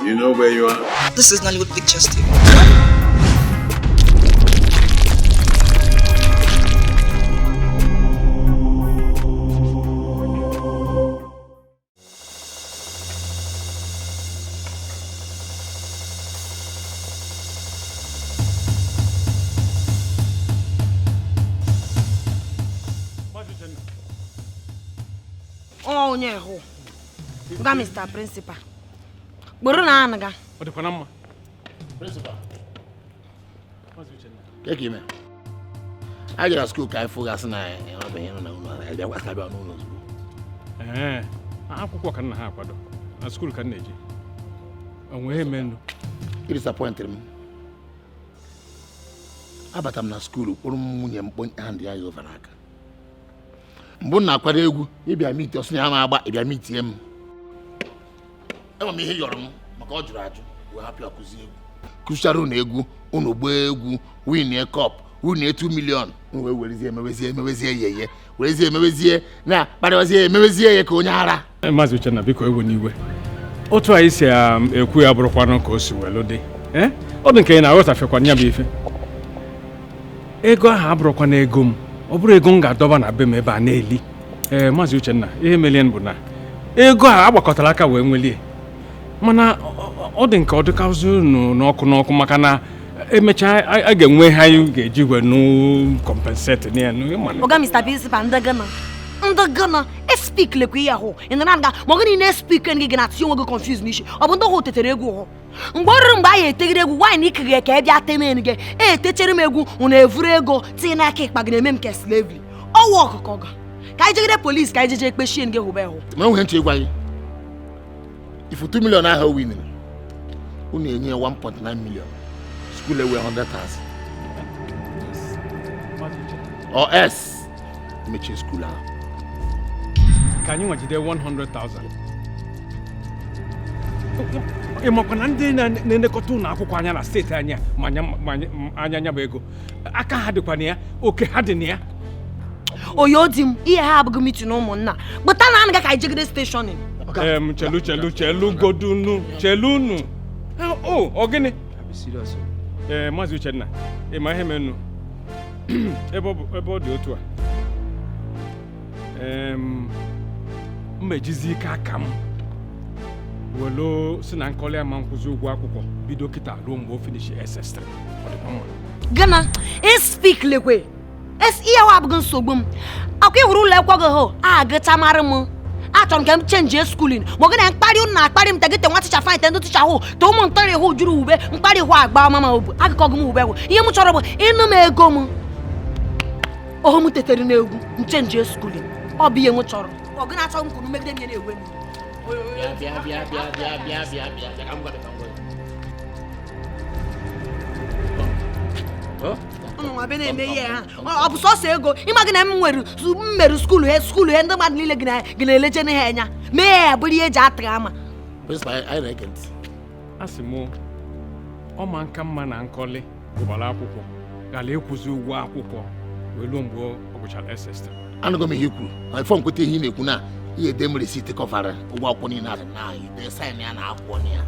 You know where you are? This is Nollywood Pictures TV. Oh, no. Mr. Principal. Borona anaga. What the panama? Principal. Take him. I get a school guy for us and I was about no. I could walk on a school carnage. And we men. It disappointed me. But I'm not school, point and the eye of an acre. Mbona kwa egu ebi amiti osnya ma agba ebi amiti em e ma ihe yorom maka ojuru aju we happy akuzi egu kusharo na egu unu gbo egu win a cup win 2 million we emewezie yeye wezie emewezie na badawazie emewezie ye ka onye ara mazi uche na biko ewe niwe otu ayi si ekwu ya burukwa no ka o si welo de o dị nke na aghọta fekwa nya bụ ife ego ahụ abụrụkwa na ego m ọ bụrụ ego m ga-adọba na be m ebe a na-eli Maazị Uchenna ihe melien bụ na ego a agbakọtara aka wee nwelie mana ọ dị nke ọ dịkazụ n'ọkụ maka na emechaa a ga-enwe ha anyị ga-eji wee nụ compensate na ya Oga Mr. Principal ndagana speak lekwa ya ho ina nga mo gani na speak ngi na tion go confuse n'ishi ọ bụ ndị ho tetere egwu ho mgbọrọ mgbe anyị etegere egwu why na ikige ka bịa teme nge techere m egwu una evuru ego ti na aka ikpa gị na-eme m ke slavery ọwụ ọkụkọ ga ka anyị jegere police ka anyị jeje ekpeshi nge hụbe ho ma nwe nche gwa gị if 2 million ahụ win unu enye 1.9 million school ewe 100,000 or else mechi school ahụ ka anyị nwajide 100,000 ịmakwa na ndị na-elekọta ụlọ akwụkwọ anya na steeti anya anya bụ ego aka ha dịkwa na ya oke ha dị na ya Oyoo di m ihe ha abụghị meeting ụmụnna gbata na anaga ka anyị jegide stationing chelu godunu chelunu ọ gịnị Maazị Uchenna ịma ihe menu ebe ọ dị otu a mmejizi ike aka m welo si na nkọli ama nkwụzi ụgwọ akwụkwọ bido kịta ruo mgbe o finish SS3 gana speak lekwe ihe wa abụghị nsogbu m akwa iwuru ụlọ ekwo gị ho agịta mara m achọrọ m ka m change schooling ma gị na mkparị unu na-akparị m tegete nwa ticha fight ndị ticha hụ to ụmụ ntọrị hụ juru ube mkparị hụ agba mama obu agụkọ gị m ube hụ ihe m chọrọ bụ ịnụ m ego m ohu m tetere n'egwu m change schooling ọ bụ ihe m chọrọ ọ gị na-achọ m kwuru megide m na-ewe m bịa ka m gwa nwa be na-eme ihe ha ọ bụ sọsọ ego ịma gị na m merụ skuulu he ndị mmadụ niile gị na-eleje n'ihe anya mee ya bụrụ ihe eji atịghị ama asị m ọma nka mma na nkọli gụbara akwụkwọ gara ekwuzi ụgwọ akwụkwọ wee luo mgbe ọ gụchara SS3 anụgo m ihe kwuru ifọ nkweta ihe na-ekwu na ihe ede m resiti kọvara ụgwọ akwụkwọ niile na ide saịn ya na akwụkwọ ya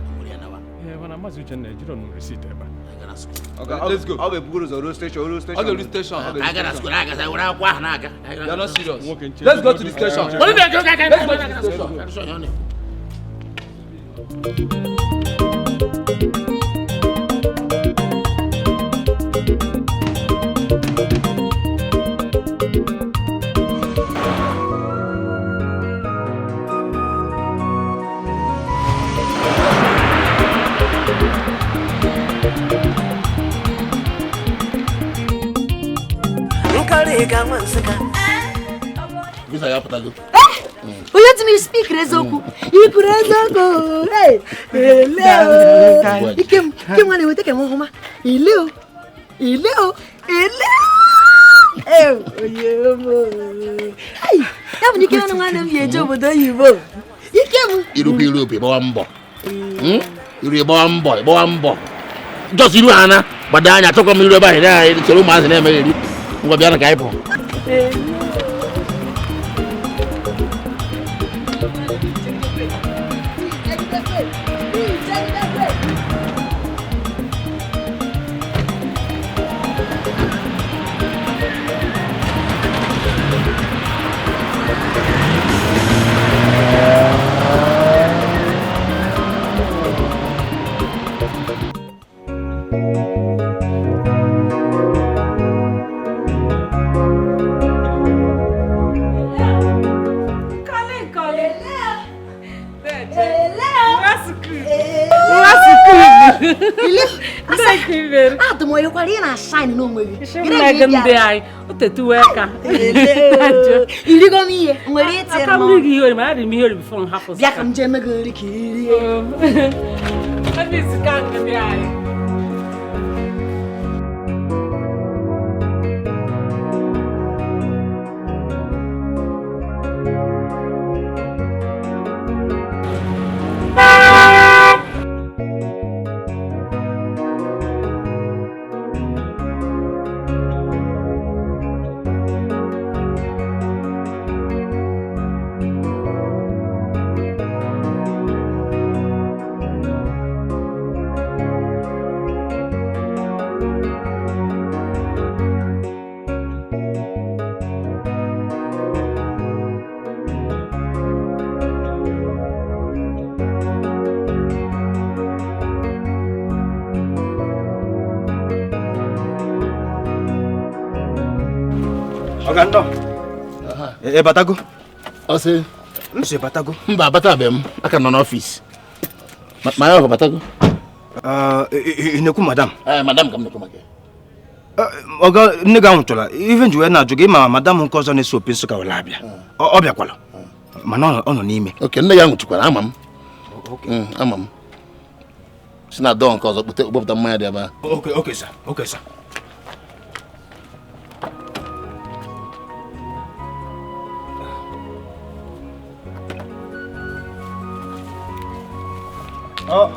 mana Maazị Uchenna ejiro nụ resiti ebe Okay, let's go. I'll be good as a road station. I go to the station. I got a school. I got a You're not serious. Let's go to the station. Let's go to the station. Visa ya patalu. Oyoo di m speak rezoku. Ikuru rezoku. Hello. Ikem nwa na-eweta ke m hụma. Hello. Oyoo mo. Hey, ya bụ ike nwa na m eje obodo oyibo. Ikem. Iru gbawa mbọ. Iru gbawa mbọ. Just iru ana, gbada anya chọkwa m iru ebe ahụ na chere ụmụazị na-eme eri. Ngwa bịa na ka anyị pụ. Thank you very much. Atu mo yo kwali na shine no nwere. Gende ai. Otetu eka. Iri go mi ye. Nwere eti no. Come here, ma ri mi here before half of. Bia kam je mega ri kiri. Abi sikan gende ai. Ogando. Batago. Ose. Monsieur Batago. Mba bata bem. Aka no office. Ma yo Batago. Ineku madam. Madam kam neku make. Oga nega untola. Even juwe na joge ma madam nko zo ne so pinso ka wala bia. Obia kwala. Mana ono n'ime. Okay, nne ya ngutukwara amam. Okay. Amam. Sina don nko zo kpopụta mmanya dị aba. Okay, sir. Okay, sir.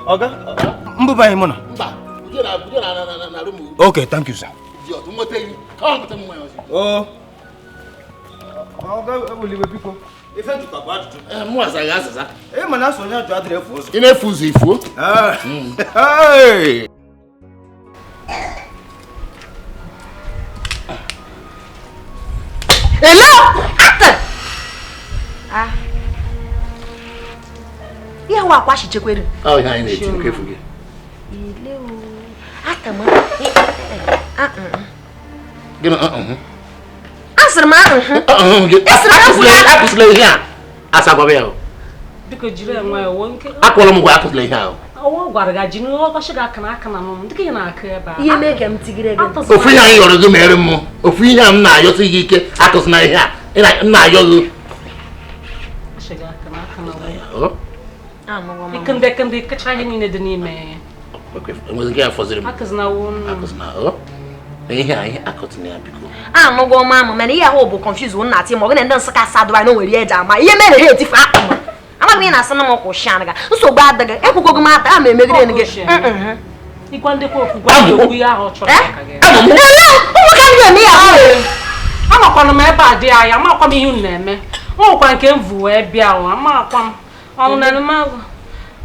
Oga? Mbuba imono. Mba. Na room. Okay, thank you, sir. Idiot, mote. Come put mmanya ozi. Oh. Oga, abuli biko. Ife ntuka kwa atutu. Mu asaga asasa. Mana so nya atu adre fuzo. Ine fuzo ifuo. Hey. Hello! Ata! Ihe wa kwa shichekwere. Oh, ihe anyị na-eti nke fuge. Ile o. Ata ma. Gịnị Asịrị m akụsịla ihe a. Asagwabe ya. Biko jiri enwe ewo nke. Akwụla m gwa akụsịla ihe a. Owo gwara ga ji n'ọkọchị ga-aka n'aka na m. Dịka ị na-akụ ebe a. ihe mee ka m tigire gị. Ofu ihe anyị yọrọ gị mere m. Ofu ihe a m na-ayọsị gị ike akụsịla ihe a. M na-ayọ gị. Ndị kacha ihe niile dị n'ime. Enwezi nke ya fọziri m. Akụzina ihe a ihe akụtụna ya biko. Anụgwọ m ama mana ihe ahụ bụ confuse na ati ma ọ gị na ndị nsị ka asadụba na nwere eji ama ihe mere ha etifu akpụ m. Amaghị ihe na-asị na m kwụ shi anaga nsogbu adịghị ekwugogo m ata ama emegide gị. Ịgwa ndị kwa okwu gwa okwu ihe ahụ chọrọ aka gị. Ụmụka ndị eme ya ahụ. Amakwana m ebe a dị anya amakwa m ihe unu na-eme. Nwekwa nke m vu wee bịa ahụ amakwa m ọnwụ na eme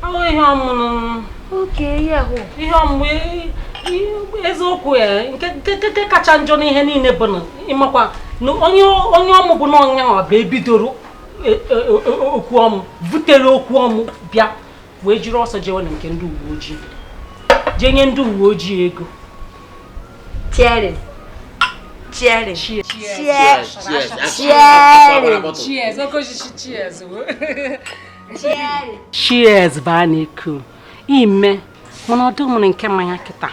ahụ ihe ọmụnụ. Oke ihe ahụ. Ihe ọmụ eziokwu ya nke kacha njọ n'ihe niile bụ na ịmakwa na onye ọmụ bụ na ọnya ọ bụ ebidoro okwu ọmụ butere okwu ọmụ bịa wee jiri ọsọ jewe na nke ndị uwe ojii jee nye ndị uwe ojii ego. Cheers. Cheers. Cheers bụ a na-eku ime mana ọdụ m nke mmanya kịta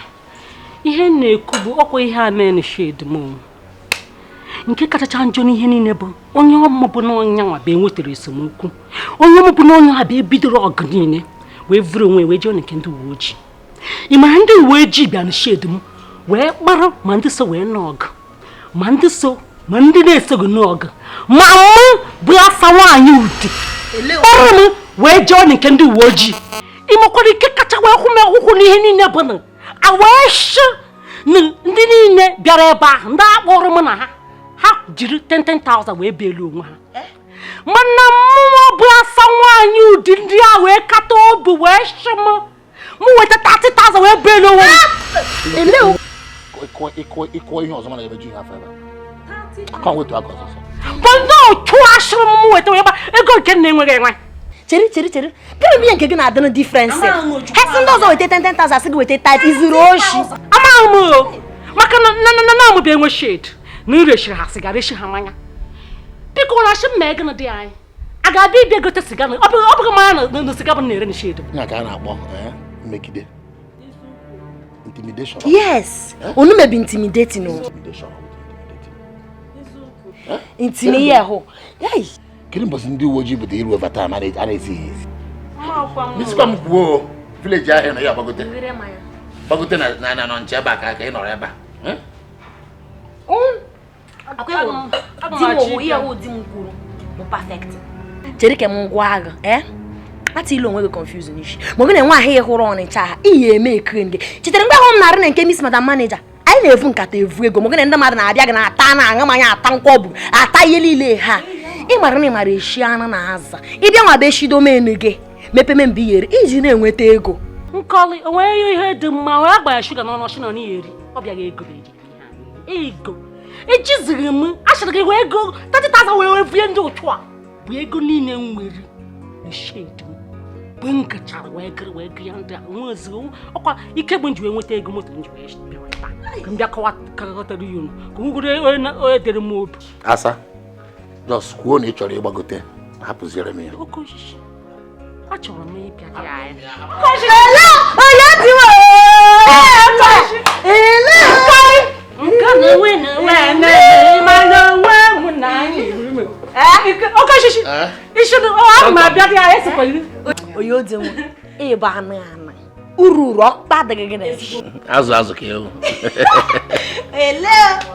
ihe na-ekwu bụ ọkwa ihe a mee na shade m nke kachacha njọ n'ihe niile bụ onye ọmụ bụ na ọnya nwa bụ enwetara esemokwu onye ọmụ bụ na ọnya bụ ebidoro ọgụ niile wee vụrụ onwe wee jee nke ndị uwe ojii ịma ndị uwe ojii bịa na shade m wee kpara ma ndị so wee n'ọgụ ma ndị so ma ndị na-esoghị n'ọgụ ma mụ bụ asa nwaanyị ude kpọrọ m wee jee nke ndị uwe ojii ịmakwara ike kacha wee hụ m akwụkwọ n'ihe niile bụ na a wee shi na ndị niile bịara ebe ahụ ndị akpọrọ m na ha jiri 10,000 wee beelu onwe ha mana mmụọ bụ asa nwaanyị ụdị ndị a wee kata obi wee shi m weta 30,000 wee beelu onwe m. Ịkọ ihe ọzọ mana ebe ju ha fere. Aka wetu aka ọzọ. Bụ ndị otu ashịrị m weta wee gba ego nke na-enweghị enwe. Chere. Gịnị bụ ihe nke gị na-adị na difference? Hesi ndị ọzọ weta 10,000 asị gị weta 30 izuru oshi. Amaghị m maka na amụbịa enwe shade na irechiri ha sigara echi ha mmanya. Biko na asị m mee gịnị dị anyị a ga-abịa ịbịa gote siga ọ bụghị mmanya na siga bụ na-ere na shade. Ya ka a na-akpọ mmegide. Intimidation. Yes. Onu may be intimidating. Intimidation. Intimidate ho. Hey. Kirim boss ndi woji but the over time and it is. Miss Pam go village ahụ na ya bagote. Bagote na nche ba ka ị nọrọ ebe a. Akwa Timo ya wo dim kwuru. Mo perfect. Chere ke mo gwa aga, Ati ilo onwe confuse nishi. Mo gị na nwa ahụ hụrụ ọnịcha ha. Ihe eme ekiri nge. Chitere mgbe ahụ m narị na nke Miss Madam Manager. Anyị na-evu nkata evu ego. Mo gị na ndị mmadụ na-abịa gị na-ata na aṅụ manya ata nkwọbụ. Ata ihe niile ha. Ị mara na ị mara eshi anụ na aza. Ịbịa nwa be eshido menu gị. Mepe mbe iyeri iji na-enweta ego. Nkọli onwe ihe dị mma wee agba shuga n'ọnụ ọchị nọ n'iyeri. Ọ bịaghị ego eji. Ego. Ejiziri m achọrọ gị wee ego 30,000 wee vie ndị ụtụ a. Bụ ego niile m nwere. Shade. When Kachar, where Grand was okay, you can't win you with a good motivation. Come back, what you go to the move. Asa, just go nature bagote. Happens here, me. Oh, gosh. Watch your maybe. Oyoo dim eba ana ururu okpa degene Azu ke o.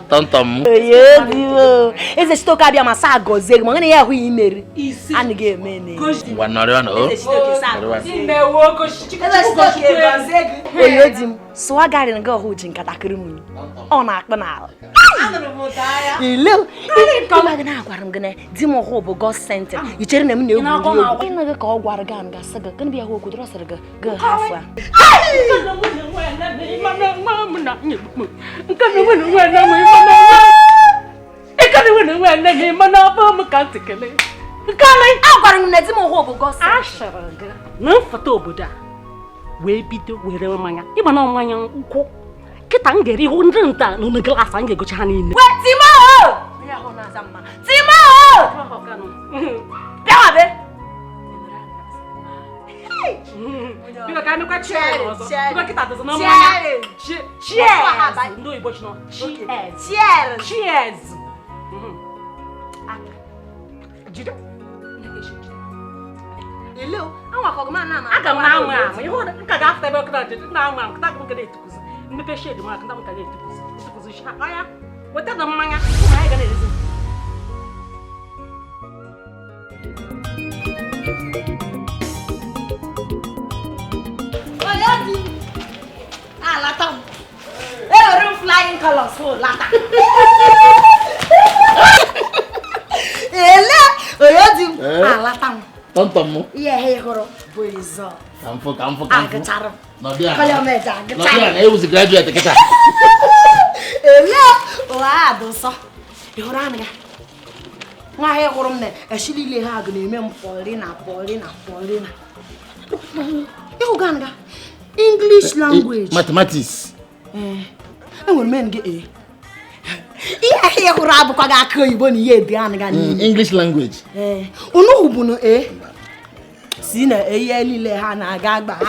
Tontom. Oyoo dim eze stoka bia masa agoze mo ngene ya hu imeri ani ga emene Wa nori ona o. Oyoo dim so agari na ga hu ji nkata kiri mu ọ na akpa na ala Hello. Come on, na agwara m gị na di m ọhụụ bụ God sent. I chere na m na-egwu egwu. Ị na-aga ka ọ gwara gị an ga-asa gị. Gịnị bịa hụ okwu dọrọ sịrị gị hafụ a. Agwara m na di m ọhụụ bụ God sent. Ashara gị na mfata obodo a wee bido were mmanya. Ịgba na mmanya nkwụ. Kita ngeri ihu ndị nta n'ime glass anyị ga-egocha ha niile. Wee Timo! Ya hụ na-aza mma. Timo! Bịa be. Bịa ka anyị kwa cheers ọzọ. Bịa kita dozo na mmanya. Cheers. Ndị Igbo chino. Cheers. Cheers. Cheers. Jide. Hello. Anwa ka ọgụma na ama. Aga m na-ama ama. Ihu ka ga-afta ebe ọkụda dị na-ama ama. Kita ka na-etukuzi. Mmepe shade ma ka ka ga-etukuzi. Etukuzi sha. Aya. Weta da mmanya. Ụmụ anyị ga na-ezi. Oyoo lata. We're flying colors for lata. Hello. Oyoo lata. Tontom. Yeah, hey, horo. Boizo. Kamfo. Agacharo. No dia. Kaya meja. No dia, na eu graduate kita. Hello. Wa doso. Ihorana ga. Nwa he horo m na eshilile ha ga na-eme m Paulina. Ihuganga. English language. Mathematics. Enwere men ge ihe he horo abụkwa ga aka oyibo na ihe dị anaga ni English language. Unu hubunu si na eye lile ha na aga agba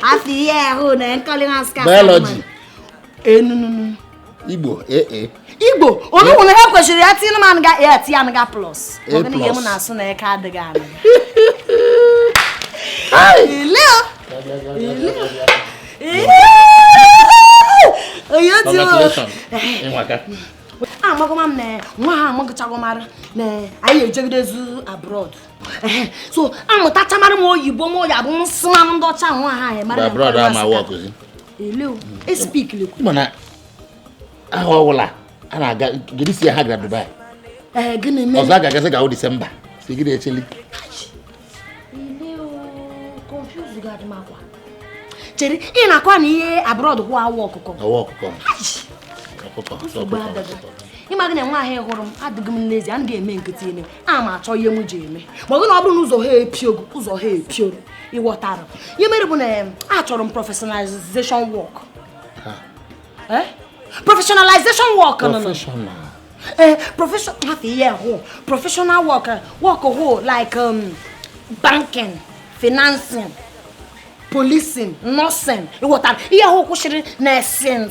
afi ehu na nkoli ha ska Biology. Enunu Igbo. Igbo unu hụrụ ha kwesịrị ya tin man ga ti anaga plus ogene ihe m na-asụ na eka adịghị ana Leo Oyoo Congratulations. Enwaka. Amagomam na nwa ha amagachagomara na anyị ejegidezu abroad. So amụta chamara m oyibo m ya bụ nsima ndị ọcha nwa ha mara. Abroad ama work ozi. Hello, speak le. Mana ahụ ọwụla a na-aga gidi si ha gara Dubai. Gịnị mere? Ọzọ aga-agazi ga December. Si gidi echeli. Hello, confuse gadi makwa. Chere ị na-akwa na ihe abroad hụ awọ ọkụkọ. Awọ ọkụkọ. Imagine na nwa ahụ hụrụ m adịghị m n'ezi a ga-eme nkịtị ene a ma achọ ihe m ji eme ma ọ bụ na ọ bụrụ na ụzọ ha epioro ịghọtara ihe mere bụ na achọrọ m professionalization work professionalization work professional work hụ like banking financing policing, nursing. You water. Iya ho kushiri na sin.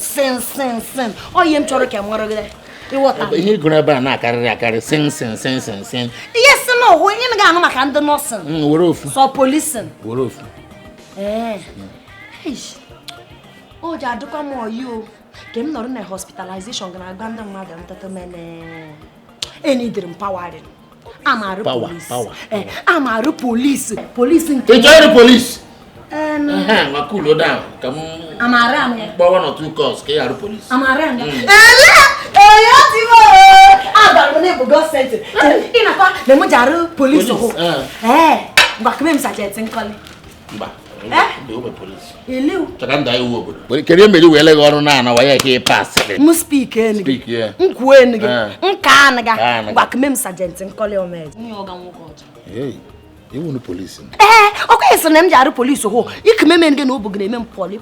Oh, yem choro ke amaro gede. You water. He gonna be na carry sin. Yes, no. Ho yin ga no maka ndo nursing. Worofu. So policing. Worofu. Oh, ja do kwa mo Oyoo. Kem no na hospitalization gana gbanda mmadụ ntata mene. Any dream powering. Amaru police. Amaru police. Police in the police. Ma cool down. Come Amaram. One or two calls. Ke yaru police. Amaram. Yo timo. Aga mo ne go sent. Ina kwa le mo jaru police ho. Ngwa keme msaje tinkole. Mba. Be o police. Eliu. Chakanda iwo obodo. But kere meri wele go ọrụ na wa ya ke pass. Mu speak en. Speak yeah. Nkwu en ge. Nka anaga. Ngwa keme sergeant nkole o me. Ni oga nwoko ọcha. Hey. You want police? Okay, so nem jaru police ho. Ikeme men ge no obugre men poli.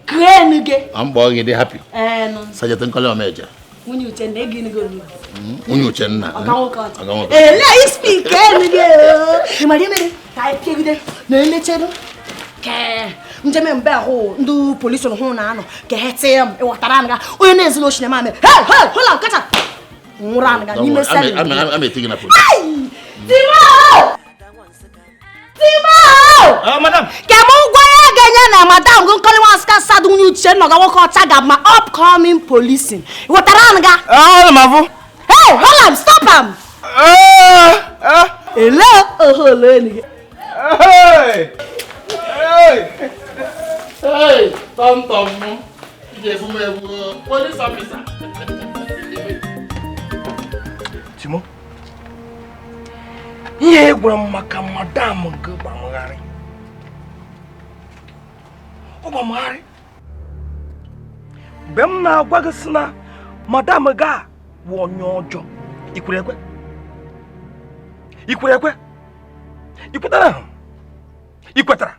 Kren ge. Am boy ge dey happy. No. Sergeant nkole o meja. When you tend again go ni. When you tend na. Oga nwoko ọcha. Let you speak en ge. Ni mari mere. Tai kegide. Na elechedo. Ke njeme mbe ho ndu police no ho na ano ke hetem e watara nga onye na ezino shine ma me hey hold on kata nwura nga ni me send I'm taking na police Timo madam ke mo gwa ya ganya na madam go nkoli wan ska sadu nyu che no ga wo ko taga ma upcoming policing watara nga mavu hey hold on stop am hello ni Hey, tonto. Police officer. Timo. Ye gwara maka madam nke gbamagharị. Ọ gbamagharị. Mgbe m na-agwa gị sị na madam ga wụ onye ọjọọ. Ikwere ekwe? Ikwetara? Ikwetara?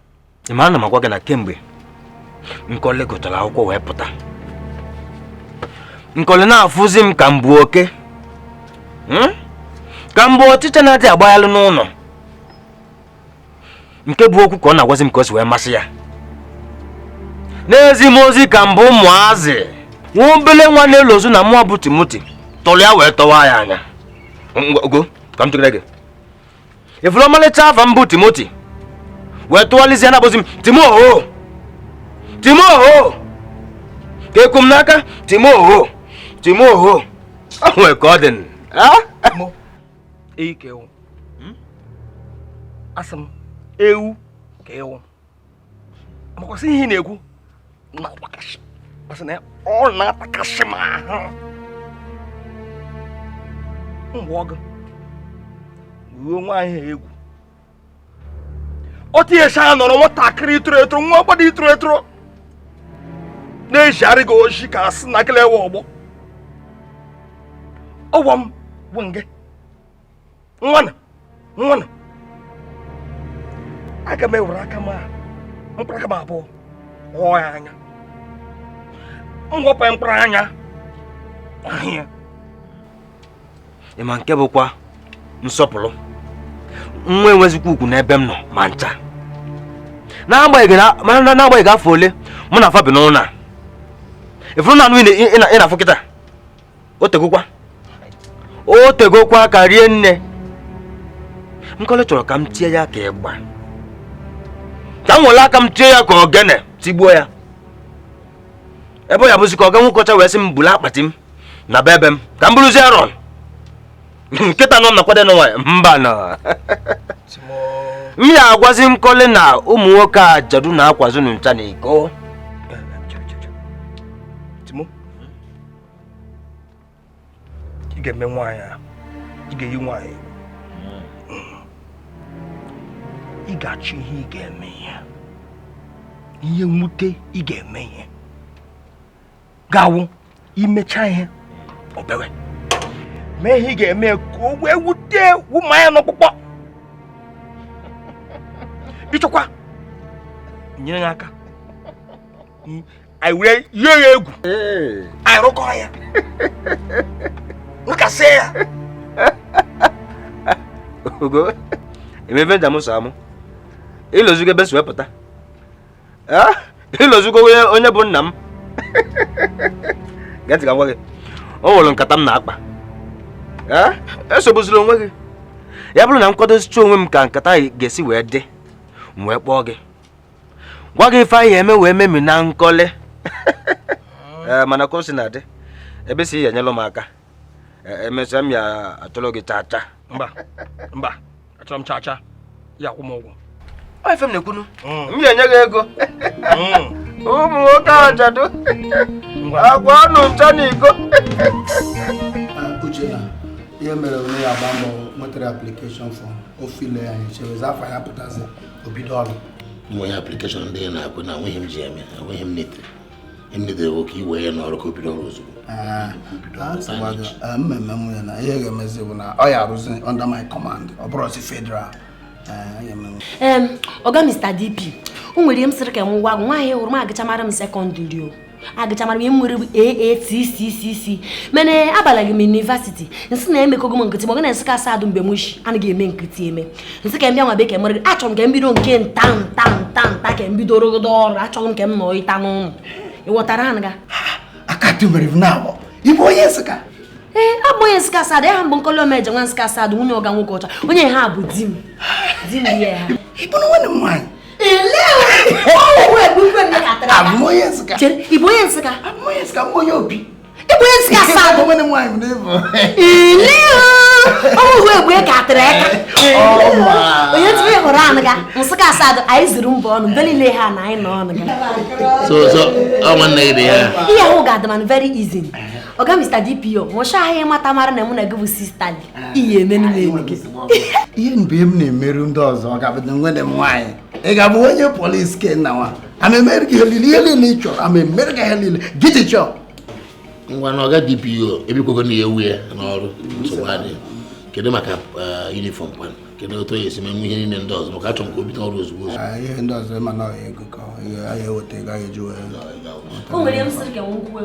Ịma na m agwa gị na kemgbe Nkole gụtara akwụkwọ wee pụta. Nkole na-afụzi m ka mbụ oke. Ka mbụ ọchịcha na-adị agbaghalụ n'ụlọ. Nke bụ okwu ka ọ na-agwazi m ka o si wee masị ya. N'ezi m ozi ka mbụ ụmụazị nwa obele nwa n'elu ozu na mmụọ bụ Timoti tọrọ ya wee tọwa ya anya. Ogo ka m tụgide gị. Ifuru ọmalịcha afa mbụ Timoti wee tụwalizie na abụzi m Timo ka ekum n'aka Timo ahụ ka ọ dị eyi ka ewu asị m ewu ka ewu amakwasị ihe na-ekwu na-agbakashi asị na ọ na-atakasị m ahụ mgbe ọgụ ruo nwaanyị egwu ọ tinyechara nọrọ nwatakịrị itoro etoro nwa ọgbọdọ itoro etoro na-ejigharị gị oshi ka asị na akịla ewe ọgbọ ọgwọ m bụ nge nwana aga m ewere aka mkpụrụ aka m abụọ ghọọ ya anya mwọpa mkpụrụ anya ahịa ịma nke bụkwa nsọpụrụ nwa enwezikwa ugwu n'ebe m nọ ma ncha n'agbanyeghị afọ ole mụ na afa bi n'ụlọ a ifuru na anụ ị na-afụ kịta o tegokwa ka rie nne Nkole chọrọ ka m tie ya ka ịgba ka m were aka m tie ya ka ogene tigbuo ya ebe ya bụzi ka ọga nwokocha wee sị m bulu akpati m na be ebe m ka m bụrụzie rọn nkịta nọ na kwade n'ụwa mba na m ya agwazi Nkole na ụmụ nwoke a jadu na akwazi ncha na iko Timo ị ga-eme nwaanyị ị ga-eyi nwaanyị ị ga-achọ ihe ị ga-eme ihe nwute ị ga-eme ihe ga-awụ imecha ihe obewe mee ihe ị ga-eme ka o wee wute ụmụanya n'ọkpụkpọ ịchọkwa nyere ya aka anyị were yie ya egwu anyị rụkọ ya nkasị ya ogo emebe nja m so amụ ilozugo ebe si wepụta ịlọzigo onye bụ nna m gatị ka ngwa gị o nwere nkata m na-akpa esogbuziri onwe gị ya bụrụ na m kwadozicha onwe m ka nkata ga-esi wee dị m wee kpọọ gị gwa gị ife anyị eme wee memi na nkọle mana ka o si na-adị ebe si ya enyelụ m aka emesịa m ya achọrọ gị chacha mba achọrọ m chacha ya akwụ m ụgwọ ife m na-ekwunu m ga-enye gị ego ụmụ nwoke ajadu agwa ọnụ ncha na iko Uchenna, ihe mere onye ya agba mbọ nwetara application form o file anyị chewezi afọ ya pụtazi obido ọrụ nwe application ndị na-akwụ na nweghị m ji eme enweghị m netere nwoke iwe ya n'ọrụ ka o bido ọrụ ozugbo mmemme nwunye na ihe ga-emezi bụ na ọ ya arụzi under my command ọ bụrụ si federal Oga Mr. DP o nwere m sịrị ka m gwa nwaanyị hụrụ m agachamara m sekọndịrị o agachamara m nwere AATCCC mana abalaghị m university nsị na-emekogo m nkịtị ma ọ ga na-nsị ka asadụ mgbe m shi anaghị eme nkịtị eme nsị ka m bịa nwa bekee mere achọrọ m ka m bido nke nta ka m bido rogodo ọrụ achọrọ m ka m nọ ịta n'ụlọ ịghọtara ha nga aka tụmere m na-abọ ịbụ onye nsịka abụ onye nsịka asadụ ya ha mbụ nkọlọ meje nwa nsịka asadụ nwunye ọga nwoke ọcha onye ha bụ di m ya ha ịbụ na nwanne m nwaanyị Abụ onye Nsụka? Ịbụ onye Nsụka? Abụ onye Nsụka, mbụ onye Obi. Ịbụ onye Nsụka asadụ? Nwanne m nwaanyị m n'efu. Ọmụ egbe ka atịrị aka. Onye tupu ị hụrụ anụ ga Nsụka asadụ anyị ziri mbọ ọnụ mgbe niile ha na anyị nọ ọnụ ga. So nwanne gị dị ya. Ihe ahụ ga-adịman very easy. Oga Mr. DPO, nwụcha ahịa mata mara na mụ na gị bụ sista gị. Ihe eme n'ime gị. Ihe mgbe m na-emerụ ndị ọzọ ọ ga-abụ nwanne m nwaanyị. Ị ga-abụ onye polisi ke nna nwa. Ama emere gị ihe niile ị chọrọ. Ama emere gị ihe niile. Gịtị chọọ. Ngwa na ọga DPO ebikwago na ewu ya n'ọrụ nsogbu adị. Kedu maka uniform kwan? Kedu otu ya esi menwe ihe niile ndị ọzọ maka achọrọ m ka o bido ọrụ ozugbo. Ihe ndị ọzọ ma na ego ka ya eweta ego anyị ji wee. O nwere m sịrị ka m kwuo.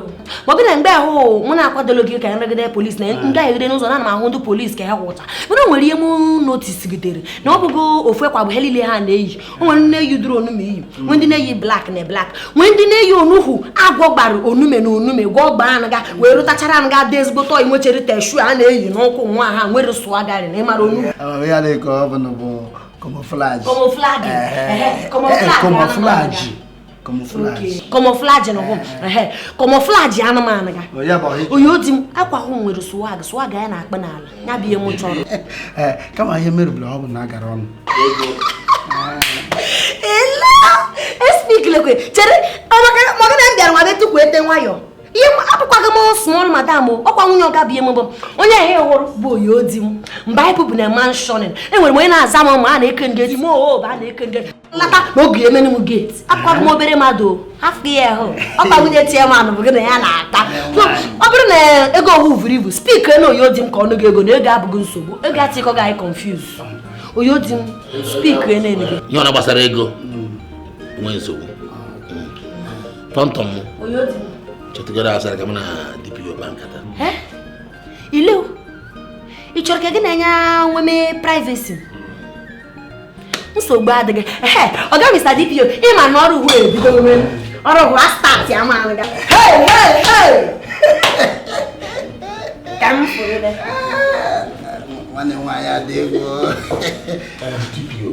Ma ọ bụ na mgbe ahụ mụ na-akwadolo gị ka nregide polisi na ndị ahụ ire n'ụzọ na m ahụ ndị polisi ka ha kwụcha. Mana o nwere ihe m notice gidere na ọ bụgo ofu ekwa bụ ha niile ha na-eyi. O nwere ndị na-eyi duru onume iyi, nwee ndị na-eyi black na black, nwee ndị na-eyi onuhu agwọ gbara onume na onume gwọ gbaa anaga wee rụtachara anaga dị ezigbo tọọ inwechere teshu a na-eyi n'ụkwụ nwa ha nwere sụọ garị na ịmara onume. Ya na eke ọ bụ na bụ camouflage. Camouflage no home. Camouflage anụmanụ ga. Oyoo di m akwa hụ nwere swag ya na-akpa n'ala. Ya bụ ihe m chọrọ. Kama ihe mere ọ bụ na agara ọnụ. Speak lekwe. Chere, ọmaka na mbịara nwa betu kwete nwayọ. Ihe abụkwaghị m small madam ọkwa nwunye ọga bụ ihe m bụ onye ihe hụrụ bụ Oyoo di m mgbe anyị pụpụ na mansionin enwere m onye na-aza m ma a na-eke ngeti m ba a na-eke ngeti lata na oge emenu m gate akwaghị m obere mmadụ afọ ya hụ ọkwa nwunye tie manụ bụ gị na ya na-ata ọ bụrụ na ego owu vuru ibu spik na Oyoo di m ka ọnụ gị ego na ego abụghị nsogbu ego atịkọ gị anyị confuse Oyoo di m spik na enu gị ihe ọ na-gbasara ego nwee nsogbu tonto m Oyoo di m chetagoro asara ka m na DPO bankata. Ileo, ị chọrọ ka gị na-enye nweme privacy? Nsogbu adịghị. Oga Mr. DPO, ịma na ọrụ hụ ebido nwere ọrụ hụ astart ya ma anaga. Ka m fụrụ ebe. Nwanne nwaanyị adị ego. DPO,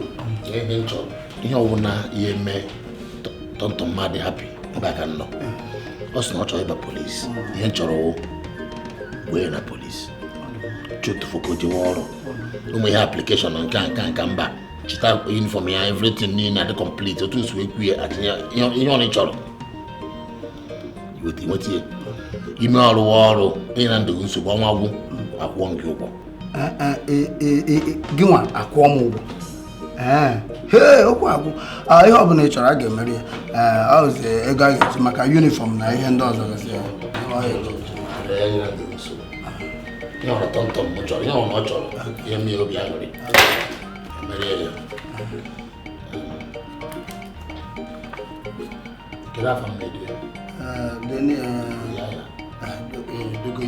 ebe m chọrọ ihe ọbụla ihe mee tonto mmadụ happy ebe aka nọ. Ọ sị na ọ chọrọ ịba polisi ihe nchọrọ wee na polisi chụtụfụ ka o jewe ọrụ ụmụ ihe application nke mba chita uniform ya everything niile adị complete otu nsi wee kwuye atinye ihe ọ chọrọ iweta ya ime ọrụ ihe na ndụ nsogbu ọnwa gwụ akwụọ gị ụgwọ gị nwa akwụọ m ụgwọ okwu agwụ ihe ọ bụla ị chọrọ a ga-emeri ya ọ zi ego a ga-eji maka uniform na ihe ndị ọzọ gasị ihe ọrụ tọntọm m chọrọ ihe ọ na ọ chọrọ ihe mmiri obi aṅụrị emere ya kedu afọ m dogo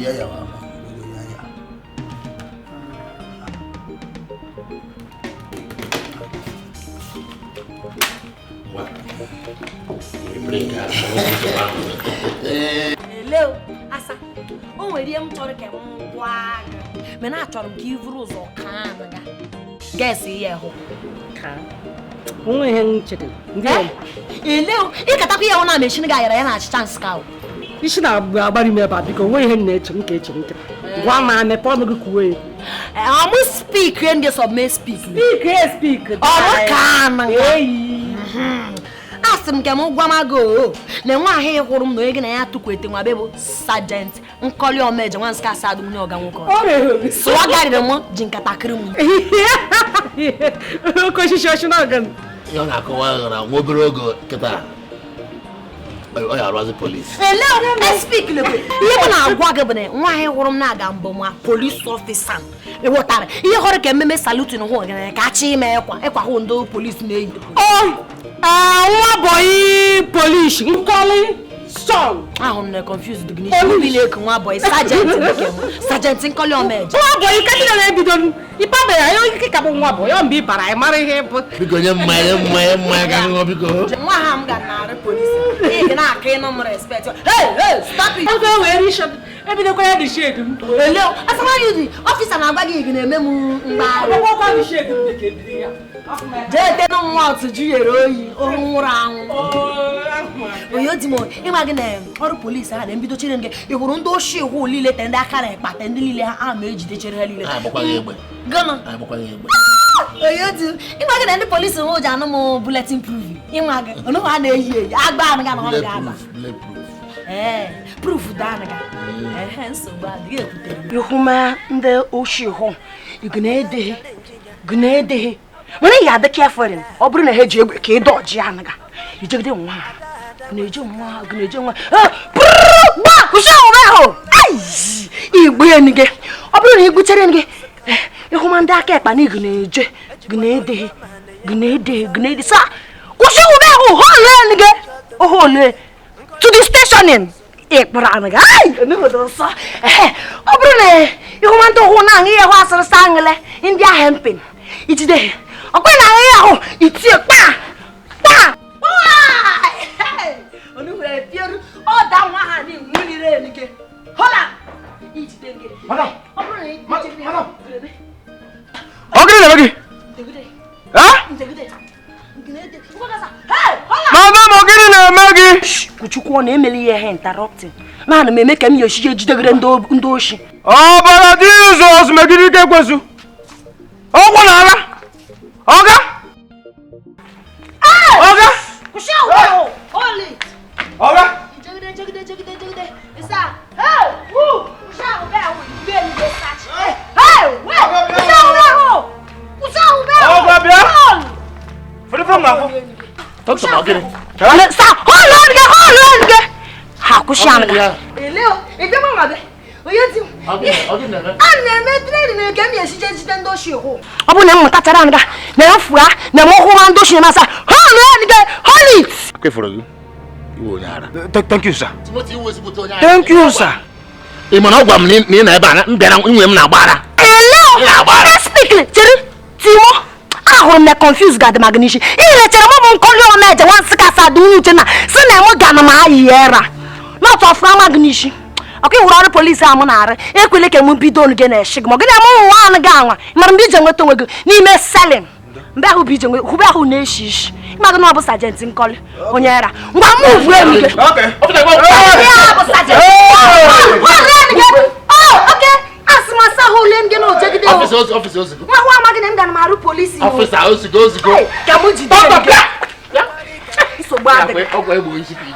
ya Hello, asa. O nwere ihe m chọrọ ka m gwa gị. Mana achọrọ m ka ị vụrụ ụzọ kaa nga. Guess ihe hụ. Ka. Onwe ihe nchere. Ndị ọ. Hello, ị katakwa ihe ọ na-amechini ga yara ya na achịcha nsika. Isi na-agbari m ebe a biko onwe ihe m na-eche m ka eche m nkịta. Gwa ma mepe ọnụ gị kwuo ya. I'm speak and the sub may speak. Speak. Oh, can. Ask him come go. Then why he hụrụ m na ege na ya tukwete nwa bebo sergeant nkoli o meje nwa nska sadu mu oga nwoko. So agari dem ji nkata kiri mu. Ko shisho na gan. Yo na ko wa na obere ogo kita. Oh ya razi police. Hello, I speak le. Ihe na agwa gị bụ na nwa he hụrụ m na aga mbọ nwa police officer. E wotara. Ihe hụrụ ka mmemme salute no hụ ga ka chi ime ekwa hụ ndo police na-eyi. Nwa boy police nkoli song. I'm not confused. Nwa boy sergeant Nkem. Sergeant nkoli o meje. Nwa boy ka dị na ebido ipa be ya yo kika bụ nwa boy o mbi bara ai mara ihe bụ. Biko nye mma ga ngo biko. Nwa ha m ga na police. Ị na aka no respect. Hey, stop it. Okay, we reach ebido kwa ya di shade m. Hello, asama you di officer na agba gị ị na-eme m mgba. Akwụkwọ kwa di shade m dike ebido ya. Jete no nwa otu juyere oyi, o nwụrụ anwụ. Oyoo di mo, ịma gị na ọrụ police ha na-ebido chere nke ị hụrụ ndị oshi ihu niile te ndị aka na ekpata ndị niile ha ma ejide chere ha niile. Ha gbakwaghị egbe. Gana. Ha gbakwaghị egbe. Oyoo di, ịma gị na ndị police hụ ji anụ m bulletin proof. Ịma gị, ọnụ ha na-eyi agba anụ ga na ọ ga-agba. Proof da na ga. Nsogbu adịghị ekwutere. Ihuma ndị oshi ihu, ị mana ya adị careful ọ bụrụ na ha ji egbe ka ị dọji ya naga ijegide nwa na-eje nwa gba kwụsị ahụ igbu eni gị ọ bụrụ na ị gbuchere gị ịhụma ndị aka ekpa na ị na-edeghị sa kwụsị ụbe ahụ hole gị ohole to the stationing ịkpụrụ anụ gị nsọ ọ bụrụ na ịhụma ndị ụhụ na-aṅụ ihe hụ asịrịsa aṅụle ndị ahụ mpin ijide ọkwa na ahụ itie kpa onu nwere pieru ọ da nwa ha ni nwunire enike hola ijide nke madam ọ bụrụ na ijide madam ogiri na bagi madam ogiri na emegi kuchukwu na emeli ihe interrupting na ana m eme ka m yoshije jidegere ndị oshi ọbara Jizọs megide ike ekwesu ọgwụ na ala Oga! Oga! Kushawu! Holy! Oga! Jogide. Isa! Hey! Woo! Kushawu be awu ibe ni be search. Hey! Wait! Kushawu be awu! Oga bia! Fere from na ko. Talk about getting. Sa! Hold on! Ha kushawu ga. Eleo, ebe mama be. Oyeti. Okay, never. Ana metre ni ke mi esije jide ndo shi ho. Obu na mmụta tara nga na afua na mo ho ndo shi na sa. Hold it. Okay for you. You will nyara. Thank you sir. Thank you sir. E mana ogwa m ni na ebe a mbịara nwe m na agbara. Hello. Speak. Chere. Timo. Ahụrụ m na confuse gad magnishi. Ile chere mo bụ nkoli o meje wan sika sa du uche na si na mo ga na ma ayera. Not of magnishi. Okay, we are police amunare. Ekwele ke mu bido nge na eshig. Mo gị na mo nwa an ga anwa. Mara mbi je nweta onwe gị n'ime selling. Mbe ahụ bi je nwe, hu be ahụ na eshish. Ma gị na bụ sergeant nkoli. Onye era. Ngwa move we mi. Okay. Ya bụ sergeant. Oh, okay. Asma sa ho len gị na ojegide o. Officer. Ma wa ma gị na nga na maru police. Officer, osigo. Ka mo jide. So bad. Ogwa egbo isi pi.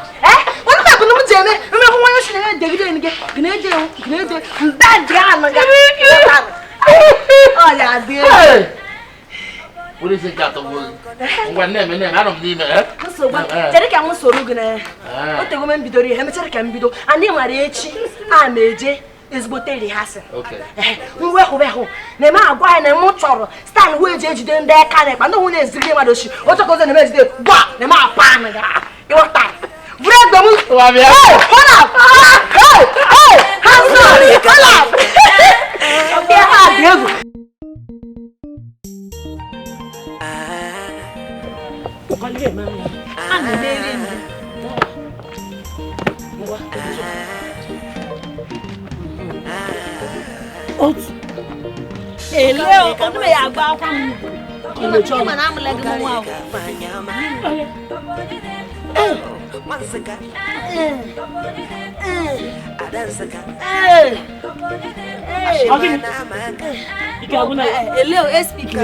Onu ka bunu jeme. Me ho wan shi na degide nge. Gnede. Ndadra na ga. Oh ya de. What is it got to work? When name, I don't need it. So ba. Tere ka mo soro gune. O te go men bidori he me tere ka mbido. Ani mara echi a meje ezigbote rehearsal. Okay. Nwe ho. Na ma agwa na mo choro. Stand ho eje ejide ndị aka na ekpa. No hu na ezigide mado shi. O to ko ze na me ejide. Gwa na ma pa na ga. Iwota. Break the move. Hey, hold up. Hey. Hands up. Hold up. Okay, ha Diego. Leo, come here, I go come. You come and I'm like a wow. Leo, speak.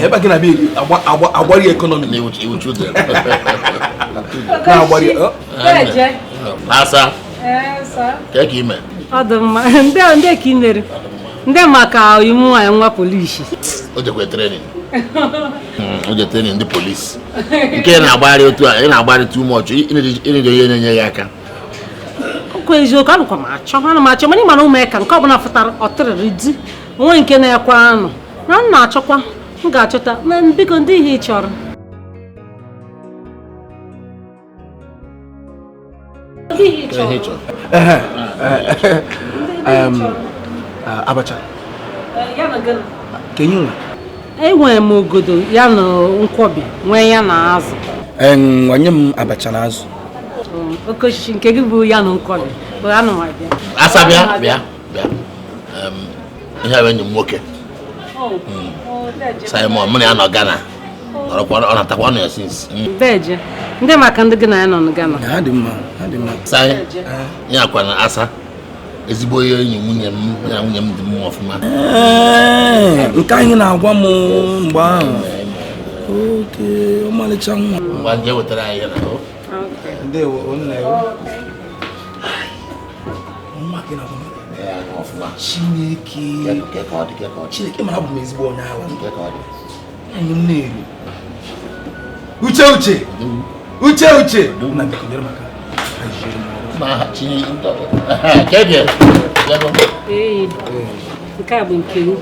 Eba gina be awari economy na ewu children. Na awari Deje. Asa. Sir. Keke ime. Adama, nde kinere. Nde maka imu anwa police. O je kwe training. O je training ndị police. Nke na agbari otu a, na agbari too much. Ine do ye nye ya aka. Ko eziokwu anu kwa ma achọ mani mana ume ka nke ọbụla fụtara ọtịrịrị di. Nwe nke na-ekwa anụ. Na nna achọkwa m ga-achọta na biko ndị ihe ị chọrọ. Abacha. Ya gana. Kenyu. Enwe m ogodo ya na nkwobi, nwe ya na azụ. Wanye m abacha na azụ. Okoshi nke gị bụ ya na nkwobi. Bụ ya na nwa bịa. Asa bịa. Ihe awe nyem nwoke. Simon, mụ na ya nọ Ghana. Ọ na-atakwa ọnụ ya since. Deje. Ndị maka ndị gị na ya nọ na Ghana. Ha dị mma. Sai, ya akwa na asa. Ezigbo ihe enyi nwunye m ya nwunye m dị mma ọfụma. Nke anyị na-agwa m mgbe ahụ. Oke, ọmalịcha nwa. Ngwa nje wetara anyị ya na o. Ndewo, nna ya. Nwa gị na-agwa m. Ọfụma. Chineke. Chineke ma abụ m ezigbo onye ala. Anyị m na-eru. Uche. Na biko nyere maka. Ma chini ndo. Kebie. Yego. Nke a bụ nke m.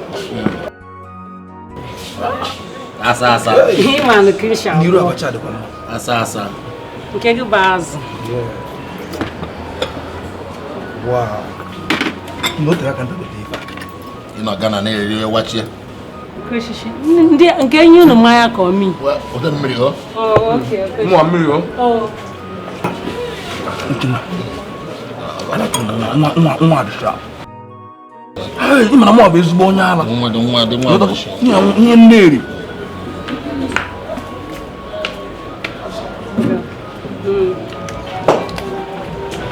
Asa. Ihe ma na Krisha. N'iru abacha dịkwa mma. Asa. Nke gị bụ azụ. Wow. N'otu aka nta bete ife. Ị nọ Ghana na-eri wachie. Krishishi. Ndị nke enyi unu mmanya ka ọmị. Ụdị mmiri o. Okay. Mmụọ mmiri o. Oh. nwa dịcha ị mara mụ bụ ezigbo onye ala ihe nneri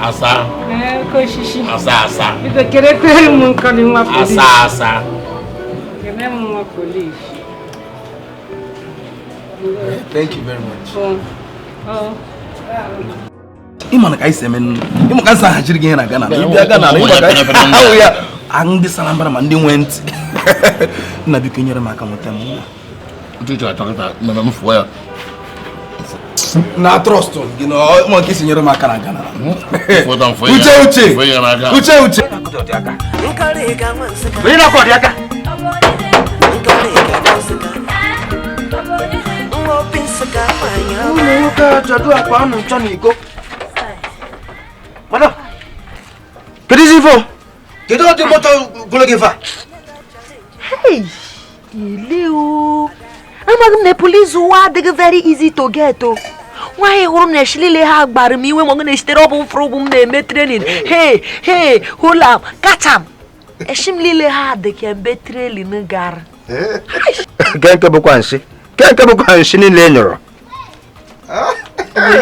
Asa. Asa. Ito kere kwere mo nkali nwa police. Asa. Kene mo nwa police. Thank you very much. Imana ka ise men imo kan sa hajiri gị na Ghana na ibia Ghana na ibia ya ang di salambara ma ndị nwent na biko nyere m aka nweta m Tutu atọrọta na mfu ya. na trust gị no mo nke si nyere m aka na Ghana Uche. Onye na-akọ dị aka ụmụ nwoke jadu akpa anụ nchọ n'iko madam kedu isi ifo kedu ọdị moto gologe fa Hey, Ileo. I'm na police wa adịghị very easy to get o. Nwaanyị hụrụ na eshilile ha gbara m iwe mọgụ na esitere ọbụ mfụrụ m na-eme training. Hey, hold up, catch am. Eshim lile ha dị ka mbe training gara. Kenke bụkwa nshi niile nyọrọ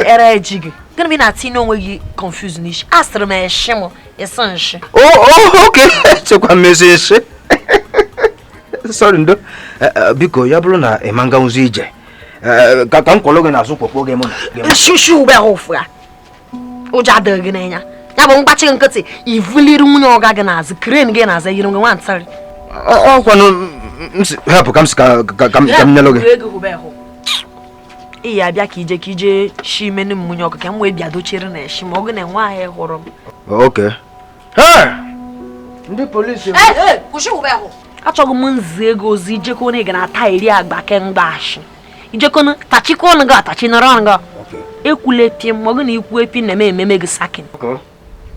Era ejigi. Gonna be na tii n'onwe gị confused n'ishi. Asịrị m eshi m ịsị nshi. Okay, chekwa mmezi nshi sorry ndo biko ya bụrụ na ịmanga ụzọ ije ka m kwọrọ gị n'azụ kpọkpọ gị mụ na Shushu ube ahụ ya. Ụjọ adịghị gị n'anya. Ya bụ mgbachi gị nkịtị ivuliri nwunye ọga gị n'azụ crane gị n'azụ yiri gị nwantịrị. ọkwanụ hapụ ka m si ka m nyelụ gị Iya abịa ka ije shi menu munye ọkụ ka m wee bịa dochere na eshi ma ọgụ na nwaanyị hụrụ m. Okay. Ndị polisi kwụsị ube ahụ. Achọghị m nzi ego ozi ijekọ na ị ga na-ata iri agba kemgbe ashị. Ijekọ na tachikọ ọnụ gị atachi nọrọ ọnụ gị. Ekwule epi m ọgụ na ikwu epi na-eme ememe gị sakin.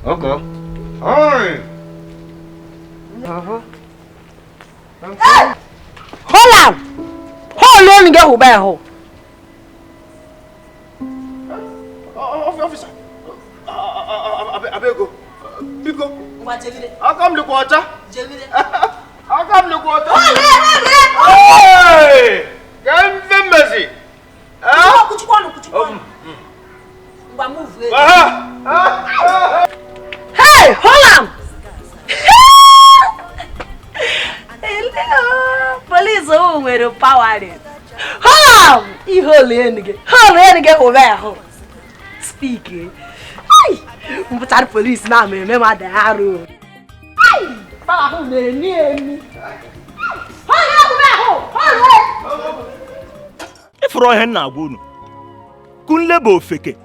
Hold on! Hold on gị ube ahụ. Officer. Abego. Biko. Akam le kwata. Akam le kwata. Hey! Can famous. Kuchukwana. Mba move. Hey, hold on! Hello! Police nwere power. Hold on! Ihole enige ube ahụ. Speak. Hey! Mputar police na me ma da haro. Hey! Power ahụ na-eni eni. Ifuru ihe na-agwa unu. Kunle bụ ofeke.